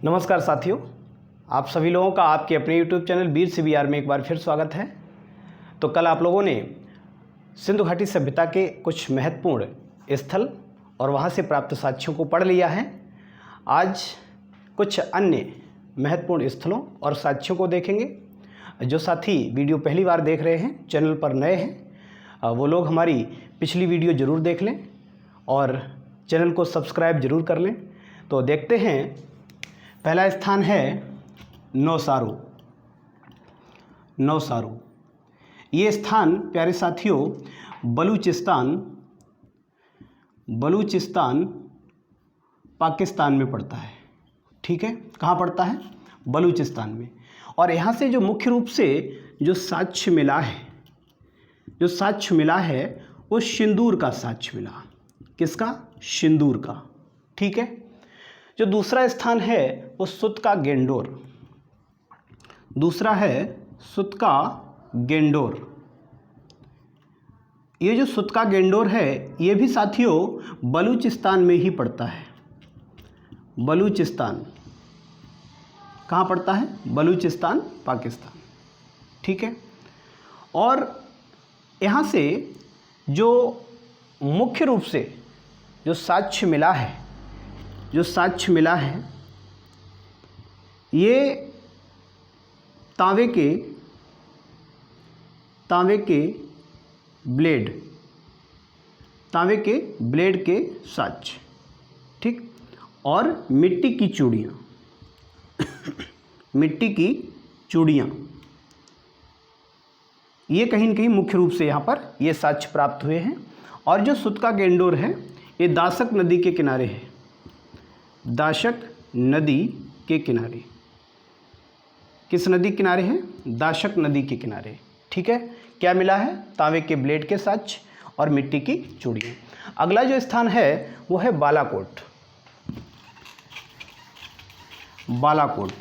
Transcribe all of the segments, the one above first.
नमस्कार साथियों, आप सभी लोगों का आपके अपने YouTube चैनल वीर CBR में एक बार फिर स्वागत है। तो कल आप लोगों ने सिंधु घाटी सभ्यता के कुछ महत्वपूर्ण स्थल और वहां से प्राप्त साक्ष्यों को पढ़ लिया है। आज कुछ अन्य महत्वपूर्ण स्थलों और साक्ष्यों को देखेंगे। जो साथी वीडियो पहली बार देख रहे हैं, चैनल पर नए हैं, वो लोग हमारी पिछली वीडियो ज़रूर देख लें और चैनल को सब्सक्राइब ज़रूर कर लें। तो देखते हैं, पहला स्थान है नौसारू। नौसारू ये स्थान प्यारे साथियों बलूचिस्तान पाकिस्तान में पड़ता है। ठीक है, कहाँ पड़ता है? बलूचिस्तान में। और यहाँ से जो मुख्य रूप से जो साक्ष्य मिला है वो सिंदूर का साक्ष्य मिला। किसका? सिंदूर का। ठीक है। जो दूसरा स्थान है वो सुतका गेंडोर। दूसरा है सुतका गेंडोर। ये जो सुतका गेंडोर है ये भी साथियों बलूचिस्तान में ही पड़ता है। बलूचिस्तान कहाँ पड़ता है? बलूचिस्तान, पाकिस्तान। ठीक है। और यहाँ से जो मुख्य रूप से जो साक्ष्य मिला है ये तांबे के ब्लेड के साक्ष्य। ठीक। और मिट्टी की चूड़ियाँ ये कहीं न कहीं मुख्य रूप से यहाँ पर ये साक्ष्य प्राप्त हुए हैं। और जो सुतका गेंडोर है ये दाशक नदी के किनारे है। दाशक नदी के किनारे। किस नदी के किनारे है? दाशक नदी के किनारे। ठीक है। क्या मिला है? तांबे के ब्लेड के साक्ष्य और मिट्टी की चूड़ियाँ। अगला जो स्थान है वो है बालाकोट। बालाकोट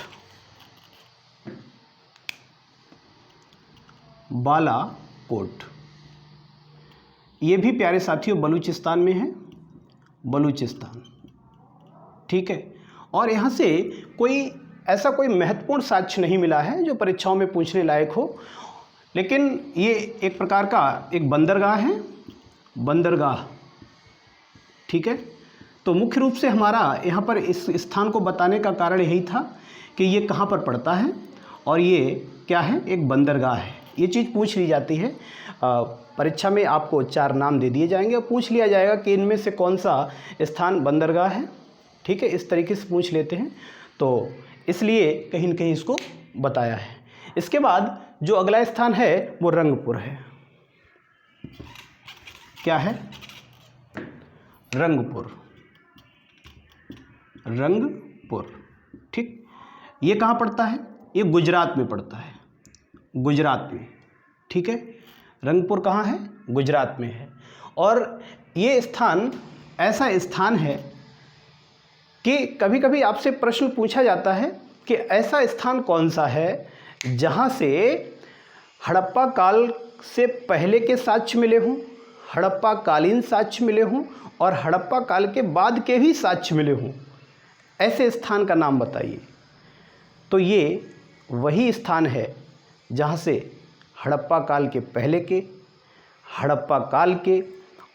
ये भी प्यारे साथियों बलूचिस्तान में है। बलूचिस्तान। ठीक है। और यहाँ से ऐसा कोई महत्वपूर्ण साक्ष्य नहीं मिला है जो परीक्षाओं में पूछने लायक हो, लेकिन ये एक प्रकार का एक बंदरगाह है। बंदरगाह। ठीक है। तो मुख्य रूप से हमारा यहाँ पर इस स्थान को बताने का कारण यही था कि ये कहाँ पर पड़ता है और ये क्या है? एक बंदरगाह है। ये चीज़ पूछ ली जाती है परीक्षा में। आपको 4 नाम दे दिए जाएंगे और पूछ लिया जाएगा कि इनमें से कौन सा स्थान बंदरगाह है। ठीक है, इस तरीके से पूछ लेते हैं, तो इसलिए कहीं न कहीं इसको बताया है। इसके बाद जो अगला स्थान है वो रंगपुर है। क्या है? रंगपुर। ठीक। ये कहाँ पड़ता है? ये गुजरात में पड़ता है। गुजरात में। ठीक है। रंगपुर कहाँ है? गुजरात में है। और ये स्थान ऐसा स्थान है कि कभी कभी आपसे प्रश्न पूछा जाता है कि ऐसा स्थान कौन सा है जहाँ से हड़प्पा काल से पहले के साक्ष्य मिले हों, हड़प्पा कालीन साक्ष्य मिले हों और हड़प्पा काल के बाद के भी साक्ष्य मिले हों। ऐसे स्थान का नाम बताइए। तो ये वही स्थान है जहाँ से हड़प्पा काल के पहले के, हड़प्पा काल के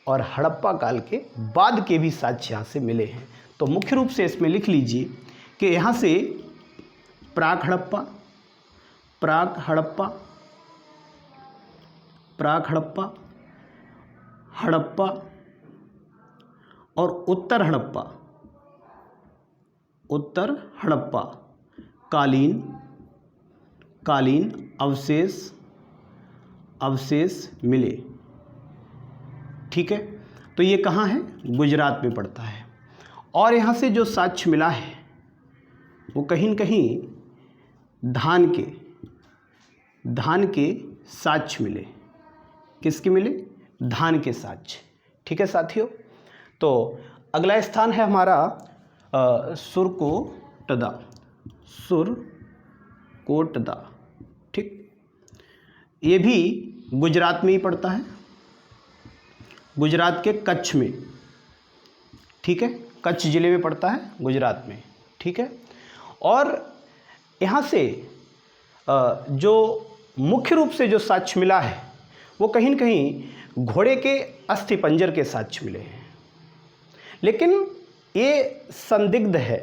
और हड़प्पा काल के बाद के भी साक्ष्य यहाँ से मिले हैं। तो मुख्य रूप से इसमें लिख लीजिए कि यहाँ से प्राक हड़प्पा और उत्तर हड़प्पा कालीन अवशेष मिले। ठीक है। तो ये कहाँ है? गुजरात में पड़ता है। और यहाँ से जो साक्ष्य मिला है वो कहीं न कहीं धान के साक्ष्य मिले। किसके मिले? धान के साक्ष्य। ठीक है साथियों। तो अगला स्थान है हमारा सुरकोटदा। ठीक। ये भी गुजरात में ही पड़ता है। गुजरात के कच्छ में। ठीक है, कच्छ ज़िले में पड़ता है गुजरात में। ठीक है, और यहाँ से जो मुख्य रूप से जो साक्ष्य मिला है वो कहीं न कहीं घोड़े के अस्थिपंजर के साक्ष्य मिले हैं, लेकिन ये संदिग्ध है।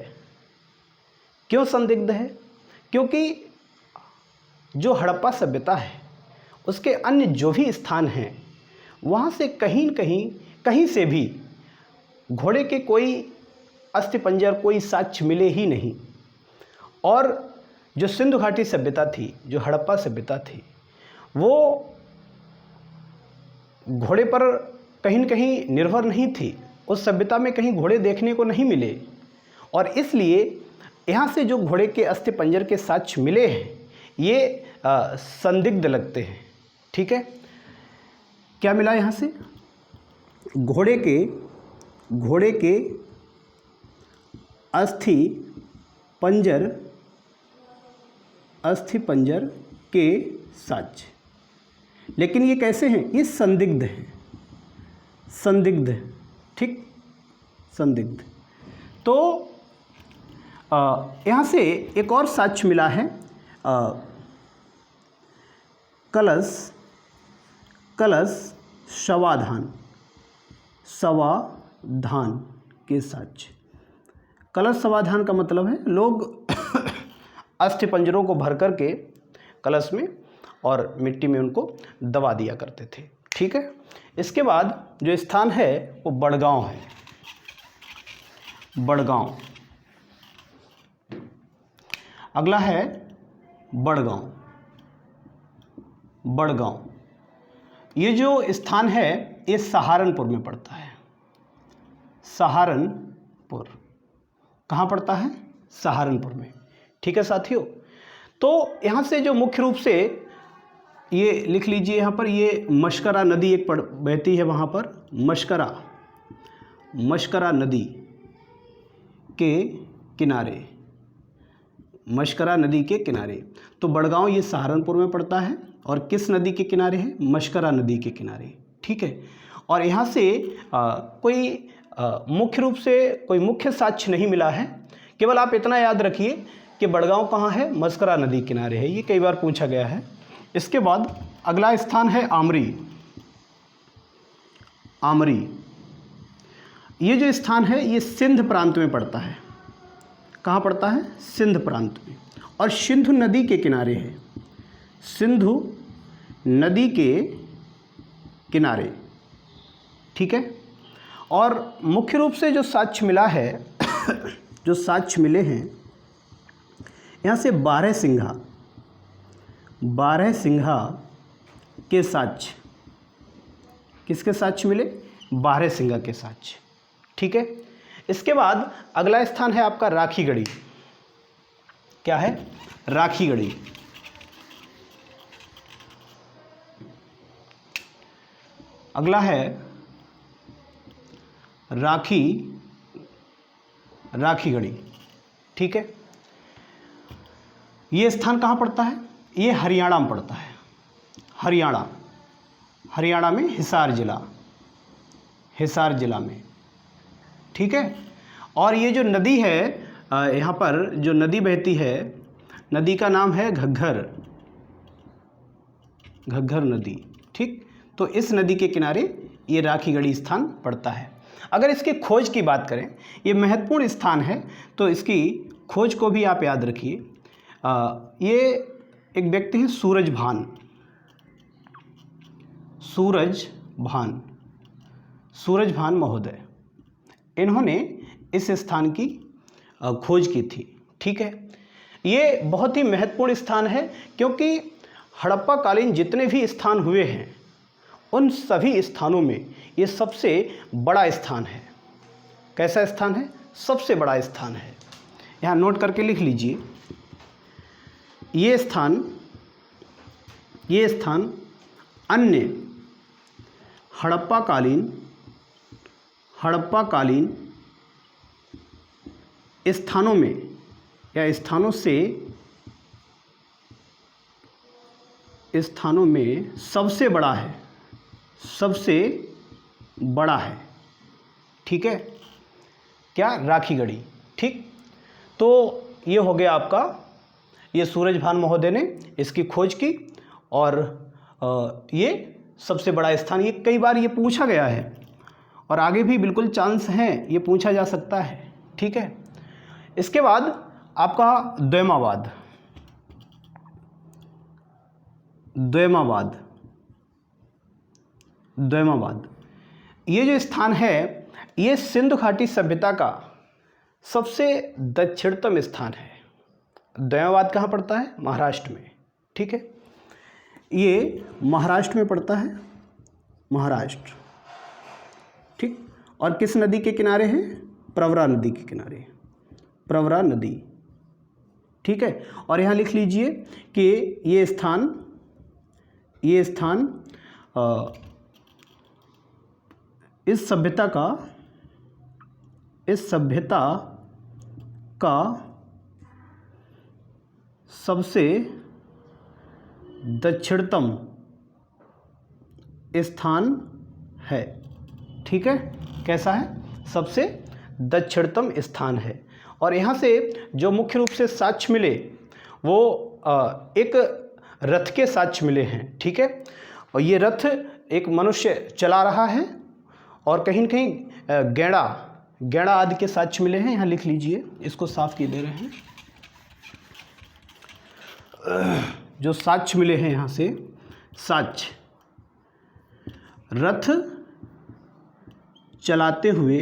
क्यों संदिग्ध है? क्योंकि जो हड़प्पा सभ्यता है उसके अन्य जो भी स्थान हैं वहाँ से कहीं न कहीं से भी घोड़े के कोई अस्थिपंजर, कोई साक्ष्य मिले ही नहीं। और जो सिंधु घाटी सभ्यता थी, जो हड़प्पा सभ्यता थी, वो घोड़े पर कहीं न कहीं निर्भर नहीं थी। उस सभ्यता में कहीं घोड़े देखने को नहीं मिले और इसलिए यहाँ से जो घोड़े के अस्थिपंजर के साक्ष्य मिले हैं ये संदिग्ध लगते हैं। ठीक है, क्या मिला यहाँ से? घोड़े के अस्थिपंजर के साक्ष्य, लेकिन ये कैसे हैं? ये संदिग्ध हैं, संदिग्ध। ठीक, संदिग्ध। तो यहाँ से एक और साक्ष्य मिला है, कलश शवाधान के साक्ष्य। कलश शवाधान का मतलब है लोग अस्थिपंजरों को भर करके कलश में और मिट्टी में उनको दबा दिया करते थे। ठीक है, इसके बाद जो स्थान है वो बड़गांव है। बड़गांव, अगला है बड़गांव। बड़गांव ये जो स्थान है ये सहारनपुर में पड़ता है। सहारनपुर कहाँ पड़ता है? सहारनपुर में। ठीक है साथियों, तो यहाँ से जो मुख्य रूप से ये लिख लीजिए, यहाँ पर ये मशकरा नदी एक बहती है वहाँ पर। मशकरा नदी के किनारे, मशकरा नदी के किनारे। तो बड़गांव ये सहारनपुर में पड़ता है और किस नदी के किनारे है? मशकरा नदी के किनारे। ठीक है, और यहाँ से कोई मुख्य रूप से कोई मुख्य साक्ष्य नहीं मिला है। केवल आप इतना याद रखिए कि बड़गांव कहाँ है? मशकरा नदी किनारे है। ये कई बार पूछा गया है। इसके बाद अगला स्थान है आमरी। आमरी ये जो स्थान है ये सिंध प्रांत में पड़ता है। कहाँ पड़ता है? सिंध प्रांत में, और सिंधु नदी के किनारे है। सिंधु नदी के किनारे। ठीक है, और मुख्य रूप से जो साक्ष्य मिला है जो साक्ष्य मिले हैं यहाँ से बारहसिंघा के साक्ष्य। किसके साक्ष्य मिले? बारहसिंघा के साक्ष्य। ठीक है, इसके बाद अगला स्थान है आपका राखीगढ़ी। क्या है? राखीगढ़ी। अगला है राखीगढ़ी। ठीक है, ये स्थान कहाँ पड़ता है? ये हरियाणा में पड़ता है। हरियाणा में हिसार जिला में। ठीक है, और ये जो नदी है यहाँ पर जो नदी बहती है, नदी का नाम है घग्घर नदी। ठीक, तो इस नदी के किनारे ये राखीगढ़ी स्थान पड़ता है। अगर इसकी खोज की बात करें, ये महत्वपूर्ण स्थान है, तो इसकी खोज को भी आप याद रखिए। ये एक व्यक्ति हैं सूरज भान महोदय। इन्होंने इस स्थान की खोज की थी। ठीक है, ये बहुत ही महत्वपूर्ण स्थान है क्योंकि हड़प्पा कालीन जितने भी स्थान हुए हैं उन सभी स्थानों में ये सबसे बड़ा स्थान है। कैसा स्थान है? सबसे बड़ा स्थान है। यहाँ नोट करके लिख लीजिए, ये स्थान अन्य हड़प्पा कालीन स्थानों में या स्थानों में सबसे बड़ा है। ठीक है, क्या? राखीगढ़ी। ठीक, तो ये हो गया आपका, ये सूरजभान महोदय ने इसकी खोज की और ये सबसे बड़ा स्थान, ये कई बार ये पूछा गया है और आगे भी बिल्कुल चांस हैं, ये पूछा जा सकता है। ठीक है, इसके बाद आपका द्वैमावाद। द्वैमावाद, द्वैमावाद ये जो स्थान है, ये सिंधु घाटी सभ्यता का सबसे दक्षिणतम स्थान है। द्वैमावाद कहाँ पड़ता है? महाराष्ट्र में। ठीक है, ये महाराष्ट्र में पड़ता है, महाराष्ट्र। ठीक, और किस नदी के किनारे है? प्रवरा नदी के किनारे, प्रवरा नदी। ठीक है, और यहाँ लिख लीजिए कि ये स्थान इस सभ्यता का सबसे दक्षिणतम स्थान है। ठीक है, कैसा है? सबसे दक्षिणतम स्थान है। और यहाँ से जो मुख्य रूप से साक्ष्य मिले वो एक रथ के साक्ष्य मिले हैं। ठीक है, और ये रथ एक मनुष्य चला रहा है और कहीं न कहीं गैड़ा आदि के साक्ष्य मिले हैं। यहाँ लिख लीजिए, इसको साफ किए दे रहे हैं। जो साक्ष्य मिले हैं यहाँ से, साक्ष्य, रथ चलाते हुए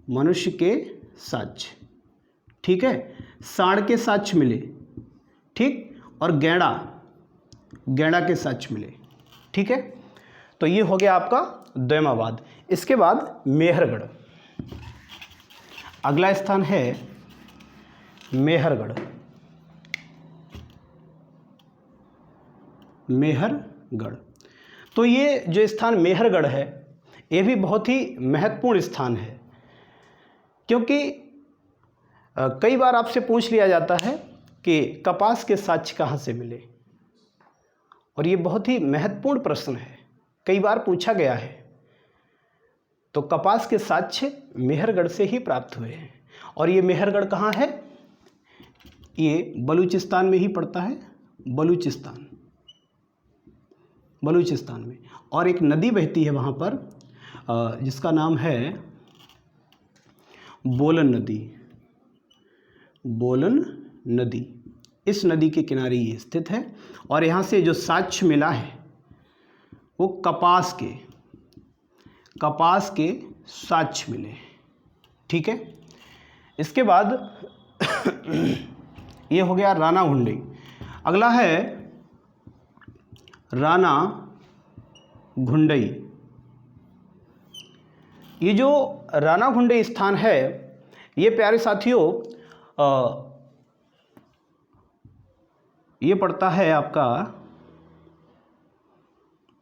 मनुष्य के साक्ष्य। ठीक है, सांड के साक्ष्य मिले। ठीक, और गैड़ा के साक्ष्य मिले। ठीक है, तो ये हो गया आपका द्वैमावाद। इसके बाद मेहरगढ़, अगला स्थान है मेहरगढ़। मेहरगढ़, तो ये जो स्थान मेहरगढ़ है, ये भी बहुत ही महत्वपूर्ण स्थान है, क्योंकि कई बार आपसे पूछ लिया जाता है कि कपास के साक्ष्य कहाँ से मिले, और ये बहुत ही महत्वपूर्ण प्रश्न है, कई बार पूछा गया है। तो कपास के साक्ष्य मेहरगढ़ से ही प्राप्त हुए हैं। और ये मेहरगढ़ कहाँ है? ये बलूचिस्तान में ही पड़ता है, बलूचिस्तान में। और एक नदी बहती है वहाँ पर जिसका नाम है बोलन नदी। इस नदी के किनारे ये स्थित है। और यहाँ से जो साक्ष्य मिला है वो कपास के साक्ष्य मिले। ठीक है, इसके बाद ये हो गया राना घुंडई। अगला है राना घुंडई। ये जो राना घुंडई स्थान है, ये प्यारे साथियों ये पड़ता है आपका,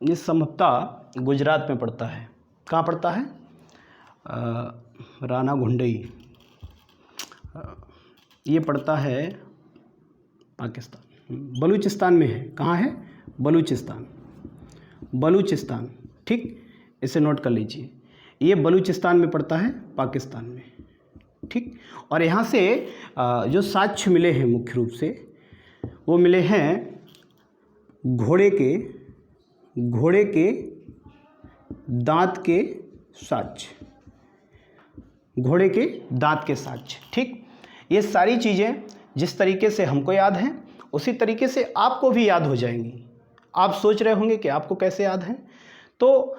ये संभवतः गुजरात में पड़ता है। कहाँ पड़ता है? राना घुंडई ये पड़ता है पाकिस्तान, बलूचिस्तान में है। कहाँ है? बलूचिस्तान। ठीक, इसे नोट कर लीजिए, ये बलूचिस्तान में पड़ता है, पाकिस्तान में। ठीक, और यहाँ से जो साक्ष्य मिले हैं मुख्य रूप से वो मिले हैं घोड़े के दांत के साक्ष्य, घोड़े के दांत के साक्ष्य। ठीक, ये सारी चीज़ें जिस तरीके से हमको याद हैं उसी तरीके से आपको भी याद हो जाएंगी। आप सोच रहे होंगे कि आपको कैसे याद हैं। तो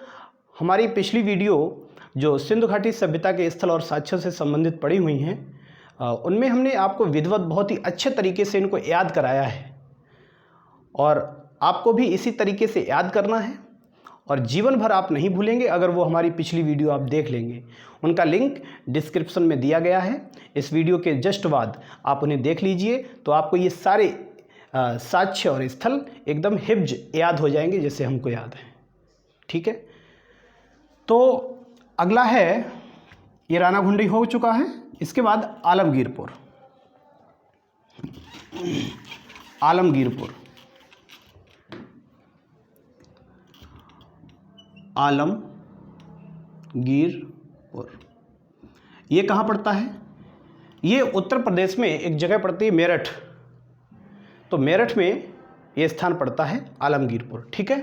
हमारी पिछली वीडियो जो सिंधु घाटी सभ्यता के स्थल और साक्ष्यों से संबंधित पड़ी हुई हैं, उनमें हमने आपको विधिवत बहुत ही अच्छे तरीके से इनको याद कराया है, और आपको भी इसी तरीके से याद करना है और जीवन भर आप नहीं भूलेंगे अगर वो हमारी पिछली वीडियो आप देख लेंगे। उनका लिंक डिस्क्रिप्शन में दिया गया है। इस वीडियो के जस्ट बाद आप उन्हें देख लीजिए, तो आपको ये सारे साक्ष्य और स्थल एकदम हिब्ज याद हो जाएंगे जैसे हमको याद है। ठीक है, तो अगला है, ये राना घुंडई हो चुका है। इसके बाद आलमगीरपुर। ये कहाँ पड़ता है? ये उत्तर प्रदेश में एक जगह पड़ती है, मेरठ। तो मेरठ में ये स्थान पड़ता है आलमगीरपुर, ठीक है।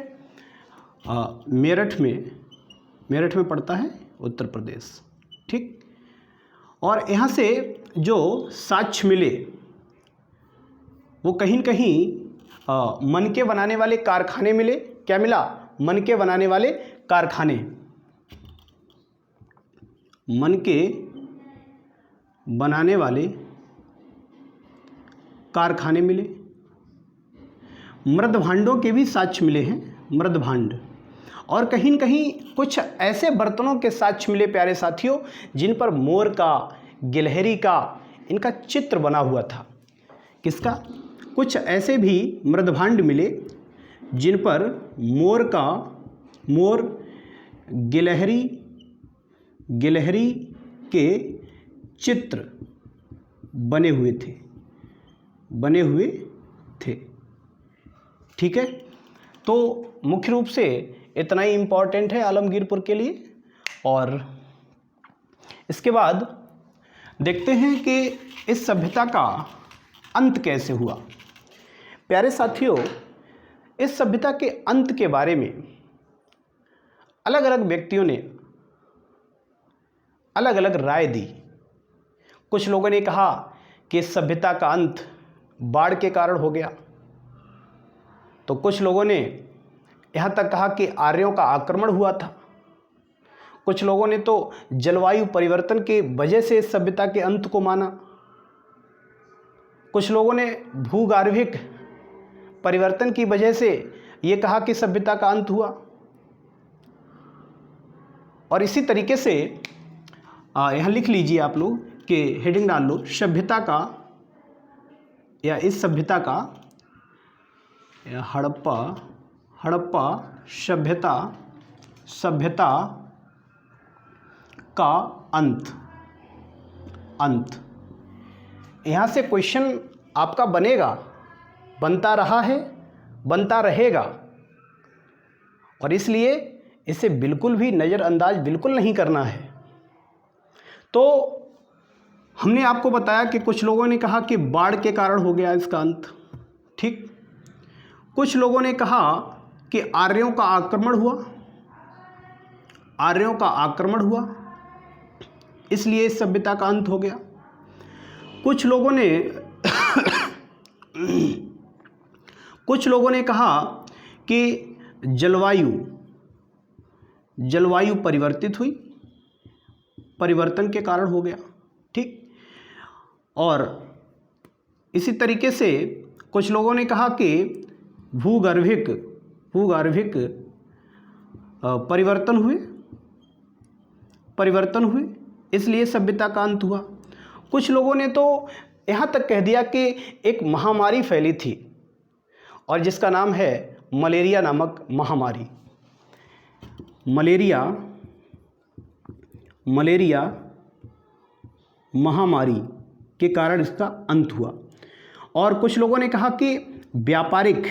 मेरठ में पड़ता है उत्तर प्रदेश, ठीक। और यहाँ से जो साक्ष्य मिले वो कहीं न कहीं मनके बनाने वाले कारखाने मिले। क्या मिला? मनके बनाने वाले कारखाने, मनके बनाने वाले कारखाने मिले। मृदभांडों के भी साक्ष्य मिले हैं, मृदभांड। और कहीं न कहीं कुछ ऐसे बर्तनों के साक्ष्य मिले प्यारे साथियों, जिन पर मोर का, गिलहरी का, इनका चित्र बना हुआ था। किसका? कुछ ऐसे भी मृदभांड मिले जिन पर मोर, गिलहरी के चित्र बने हुए थे, ठीक है। तो मुख्य रूप से इतना ही इम्पॉर्टेंट है आलमगीरपुर के लिए। और इसके बाद देखते हैं कि इस सभ्यता का अंत कैसे हुआ। प्यारे साथियों, इस सभ्यता के अंत के बारे में अलग अलग व्यक्तियों ने अलग अलग राय दी। कुछ लोगों ने कहा कि इस सभ्यता का अंत बाढ़ के कारण हो गया, तो कुछ लोगों ने यहाँ तक कहा कि आर्यों का आक्रमण हुआ था। कुछ लोगों ने तो जलवायु परिवर्तन की वजह से इस सभ्यता के अंत को माना। कुछ लोगों ने भूगार्भिक परिवर्तन की वजह से ये कहा कि सभ्यता का अंत हुआ। और इसी तरीके से यहाँ लिख लीजिए आप लोग कि हेडिंग डाल लो, सभ्यता का, या इस सभ्यता का, या हड़प्पा सभ्यता का अंत। यहाँ से क्वेश्चन आपका बनेगा, बनता रहा है, बनता रहेगा, और इसलिए इसे बिल्कुल भी नज़रअंदाज बिल्कुल नहीं करना है। तो हमने आपको बताया कि कुछ लोगों ने कहा कि बाढ़ के कारण हो गया इसका अंत, ठीक। कुछ लोगों ने कहा कि आर्यों का आक्रमण हुआ, इसलिए इस सभ्यता का अंत हो गया। कुछ लोगों ने कहा कि जलवायु परिवर्तन के कारण हो गया, ठीक। और इसी तरीके से कुछ लोगों ने कहा कि भूगर्भिक परिवर्तन हुए, इसलिए सभ्यता का अंत हुआ। कुछ लोगों ने तो यहाँ तक कह दिया कि एक महामारी फैली थी, और जिसका नाम है मलेरिया नामक महामारी। मलेरिया महामारी के कारण इसका अंत हुआ। और कुछ लोगों ने कहा कि व्यापारिक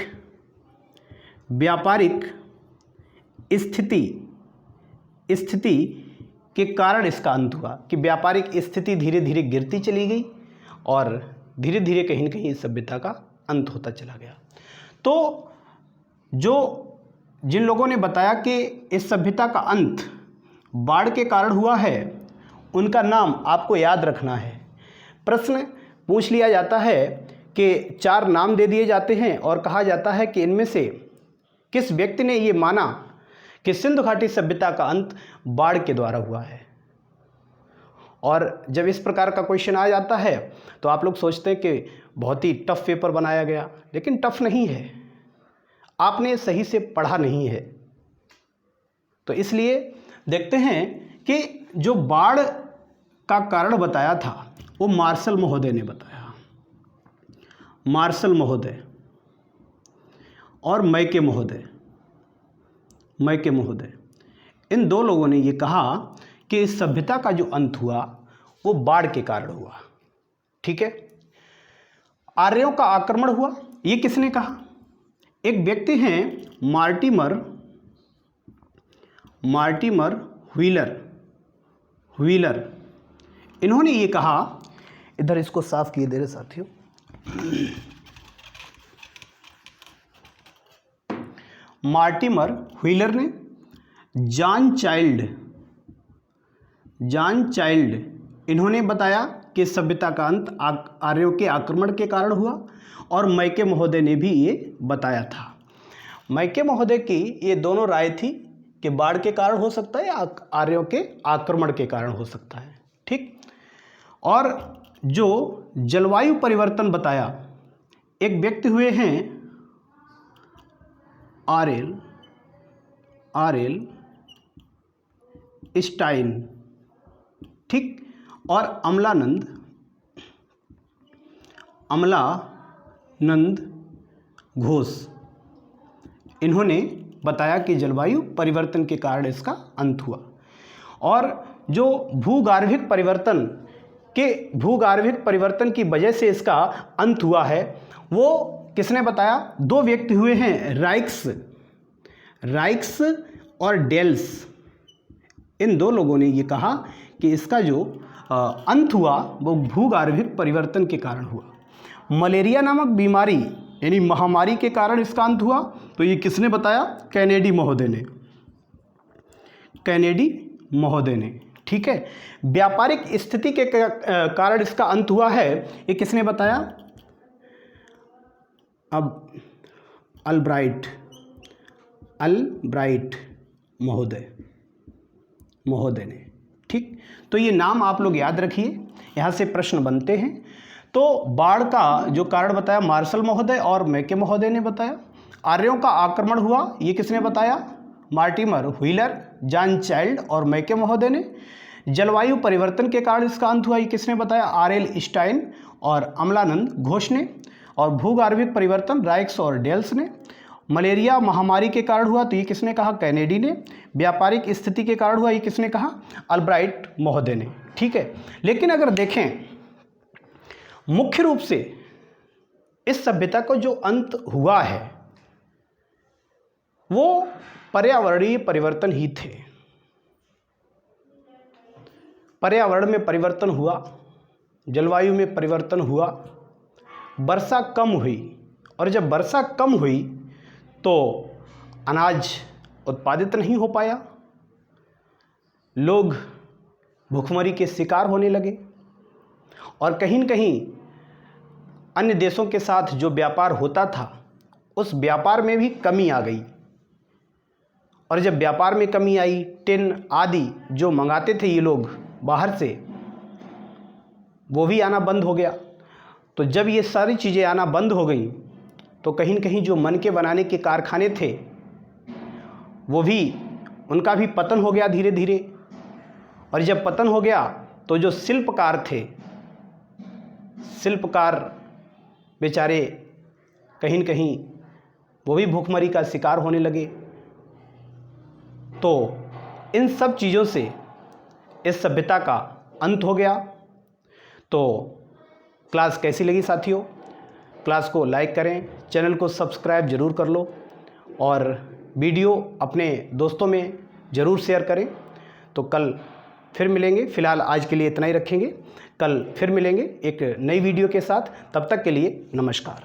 स्थिति के कारण इसका अंत हुआ, कि व्यापारिक स्थिति धीरे धीरे गिरती चली गई और धीरे धीरे कहीं न कहीं इस सभ्यता का अंत होता चला गया। तो जिन लोगों ने बताया कि इस सभ्यता का अंत बाढ़ के कारण हुआ है, उनका नाम आपको याद रखना है। प्रश्न पूछ लिया जाता है कि 4 नाम दे दिए जाते हैं और कहा जाता है कि इनमें से किस व्यक्ति ने ये माना कि सिंधु घाटी सभ्यता का अंत बाढ़ के द्वारा हुआ है। और जब इस प्रकार का क्वेश्चन आ जाता है तो आप लोग सोचते हैं कि बहुत ही टफ पेपर बनाया गया, लेकिन टफ नहीं है, आपने सही से पढ़ा नहीं है। तो इसलिए देखते हैं कि जो बाढ़ का कारण बताया था वो मार्शल महोदय ने बताया, मार्शल महोदय और मैके महोदय, इन 2 लोगों ने ये कहा कि इस सभ्यता का जो अंत हुआ वो बाढ़ के कारण हुआ, ठीक है। आर्यों का आक्रमण हुआ, ये किसने कहा? एक व्यक्ति हैं मार्टिमर व्हीलर, इन्होंने ये कहा, इधर इसको साफ किए दे रहे साथियों, मार्टिमर व्हीलर ने, जॉन चाइल्ड इन्होंने बताया कि सभ्यता का अंत आर्यों के आक्रमण के कारण हुआ, और मैके महोदय ने भी ये बताया था। मैके महोदय की ये दोनों राय थी कि बाढ़ के कारण हो सकता है या आर्यों के आक्रमण के कारण हो सकता है, ठीक। और जो जलवायु परिवर्तन बताया, एक व्यक्ति हुए हैं आरएल स्टाइन, ठीक, और अमलानंद घोष, इन्होंने बताया कि जलवायु परिवर्तन के कारण इसका अंत हुआ। और जो भूगार्भिक परिवर्तन की वजह से इसका अंत हुआ है, वो किसने बताया? दो व्यक्ति हुए हैं, राइक्स और डेल्स। इन दो लोगों ने ये कहा कि इसका जो अंत हुआ वो भूगार्भिक परिवर्तन के कारण हुआ। मलेरिया नामक बीमारी यानी महामारी के कारण इसका अंत हुआ, तो ये किसने बताया? कैनेडी महोदय ने, ठीक है। व्यापारिक स्थिति के कारण इसका अंत हुआ है, ये किसने बताया? अब अल्ब्राइट महोदय ने, ठीक। तो ये नाम आप लोग याद रखिए, यहाँ से प्रश्न बनते हैं। तो बाढ़ का जो कारण बताया मार्शल महोदय और मैके महोदय ने बताया। आर्यों का आक्रमण हुआ, ये किसने बताया? मार्टिमर व्हीलर, जॉन चाइल्ड और मैके महोदय ने। जलवायु परिवर्तन के कारण इसका अंत हुआ, ये किसने बताया? आरएल स्टाइन और अमलानंद घोष ने। और भूगार्भिक परिवर्तन राइक्स और डेल्स ने। मलेरिया महामारी के कारण हुआ, तो ये किसने कहा? कैनेडी ने। व्यापारिक स्थिति के कारण हुआ, ये किसने कहा? अल्ब्राइट महोदय ने, ठीक है। लेकिन अगर देखें मुख्य रूप से इस सभ्यता को जो अंत हुआ है वो पर्यावरणीय परिवर्तन ही थे। पर्यावरण में परिवर्तन हुआ, जलवायु में परिवर्तन हुआ, वर्षा कम हुई, और जब वर्षा कम हुई तो अनाज उत्पादित नहीं हो पाया, लोग भूखमरी के शिकार होने लगे, और कहीं न कहीं अन्य देशों के साथ जो व्यापार होता था उस व्यापार में भी कमी आ गई। और जब व्यापार में कमी आई, टिन आदि जो मंगाते थे ये लोग बाहर से, वो भी आना बंद हो गया। तो जब ये सारी चीज़ें आना बंद हो गई तो कहीं न कहीं जो मन के बनाने के कारखाने थे वो भी, उनका भी पतन हो गया धीरे धीरे। और जब पतन हो गया तो जो शिल्पकार थे, शिल्पकार बेचारे कहीं न कहीं वो भी भूखमरी का शिकार होने लगे। तो इन सब चीज़ों से इस सभ्यता का अंत हो गया। तो क्लास कैसी लगी साथियों? क्लास को लाइक करें, चैनल को सब्सक्राइब ज़रूर कर लो, और वीडियो अपने दोस्तों में ज़रूर शेयर करें। तो कल फिर मिलेंगे, फ़िलहाल आज के लिए इतना ही रखेंगे। कल फिर मिलेंगे एक नई वीडियो के साथ, तब तक के लिए नमस्कार।